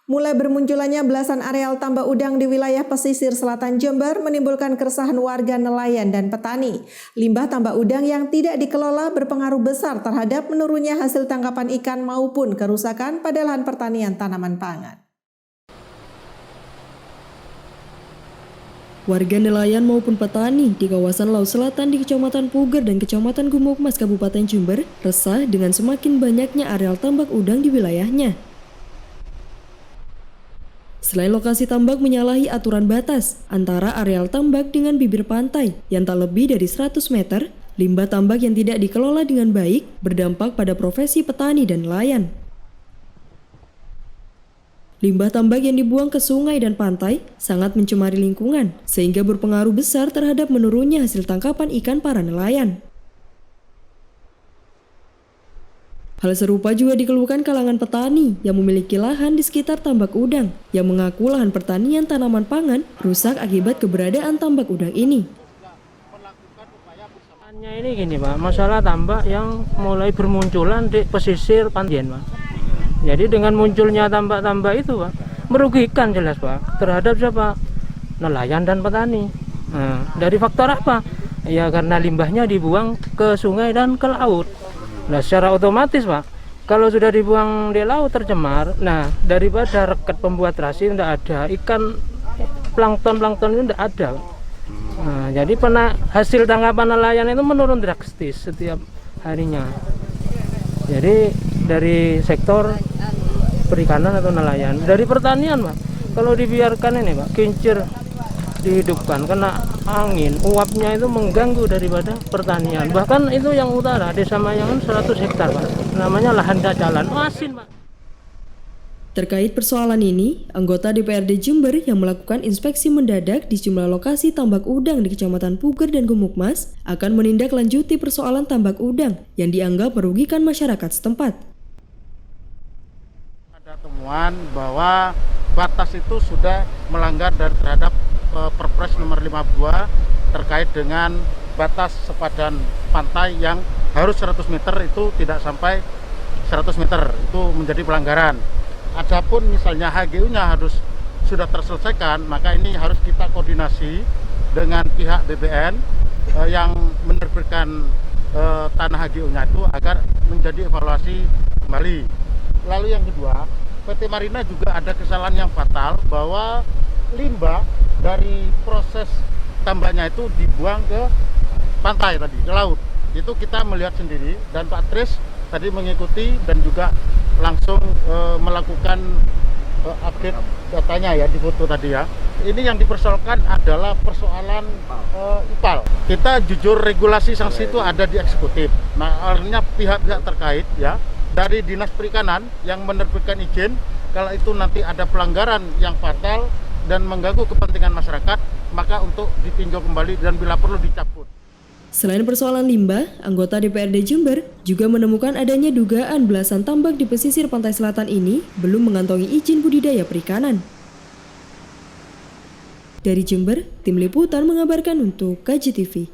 Mulai bermunculannya belasan areal tambak udang di wilayah pesisir selatan Jember menimbulkan keresahan warga nelayan dan petani. Limbah tambak udang yang tidak dikelola berpengaruh besar terhadap menurunnya hasil tangkapan ikan maupun kerusakan pada lahan pertanian tanaman pangan. Warga nelayan maupun petani di kawasan Laut Selatan di Kecamatan Puger dan Kecamatan Gumukmas Kabupaten Jember resah dengan semakin banyaknya areal tambak udang di wilayahnya. Selain lokasi tambak menyalahi aturan batas antara areal tambak dengan bibir pantai yang tak lebih dari 100 meter, limbah tambak yang tidak dikelola dengan baik berdampak pada profesi petani dan nelayan. Limbah tambak yang dibuang ke sungai dan pantai sangat mencemari lingkungan, sehingga berpengaruh besar terhadap menurunnya hasil tangkapan ikan para nelayan. Hal serupa juga dikeluhkan kalangan petani yang memiliki lahan di sekitar tambak udang, yang mengaku lahan pertanian tanaman pangan rusak akibat keberadaan tambak udang ini. Ini gini Pak, masalah tambak yang mulai bermunculan di pesisir pantai Pak. Jadi dengan munculnya tambak-tambak itu Pak, merugikan jelas Pak terhadap siapa? Nelayan dan petani. Nah, dari faktor apa? Ya karena limbahnya dibuang ke sungai dan ke laut. Nah secara otomatis Pak, kalau sudah dibuang di laut tercemar, nah daripada reket pembuat terasi tidak ada, ikan plankton itu tidak ada. Nah, jadi hasil tangkapan nelayan itu menurun drastis setiap harinya. Jadi dari sektor perikanan atau nelayan, dari pertanian Pak, kalau dibiarkan ini Pak, kincir dihidupkan, kena angin, uapnya itu mengganggu daripada pertanian. Bahkan itu yang utara, Desa Mayangan 100 hektar Pak, namanya lahan dacalan, asin Pak. Terkait persoalan ini, anggota DPRD Jember yang melakukan inspeksi mendadak di sejumlah lokasi tambak udang di Kecamatan Puger dan Gumukmas akan menindaklanjuti persoalan tambak udang yang dianggap merugikan masyarakat setempat. Ada temuan bahwa batas itu sudah melanggar terhadap Perpres nomor 52 terkait dengan batas sepadan pantai yang harus 100 meter itu tidak sampai 100 meter, itu menjadi pelanggaran. Adapun misalnya HGU-nya harus sudah terselesaikan, maka ini harus kita koordinasi dengan pihak BBN yang menerbitkan tanah HGU-nya itu agar menjadi evaluasi kembali. Lalu yang kedua, PT Marina juga ada kesalahan yang fatal bahwa limbah dari proses tambaknya itu dibuang ke pantai tadi, ke laut. Itu kita melihat sendiri dan Pak Tris tadi mengikuti dan juga langsung melakukan update datanya ya di foto tadi ya. Ini yang dipersoalkan adalah persoalan IPAL. Kita jujur regulasi sanksi itu ada di eksekutif. Nah, artinya pihak-pihak terkait ya dari Dinas Perikanan yang menerbitkan izin, kalau itu nanti ada pelanggaran yang fatal dan mengganggu kepentingan masyarakat, maka untuk ditinjau kembali dan bila perlu dicabut. Selain persoalan limbah, anggota DPRD Jember juga menemukan adanya dugaan belasan tambak di pesisir pantai selatan ini belum mengantongi izin budidaya perikanan. Dari Jember, tim liputan mengabarkan untuk KJTV.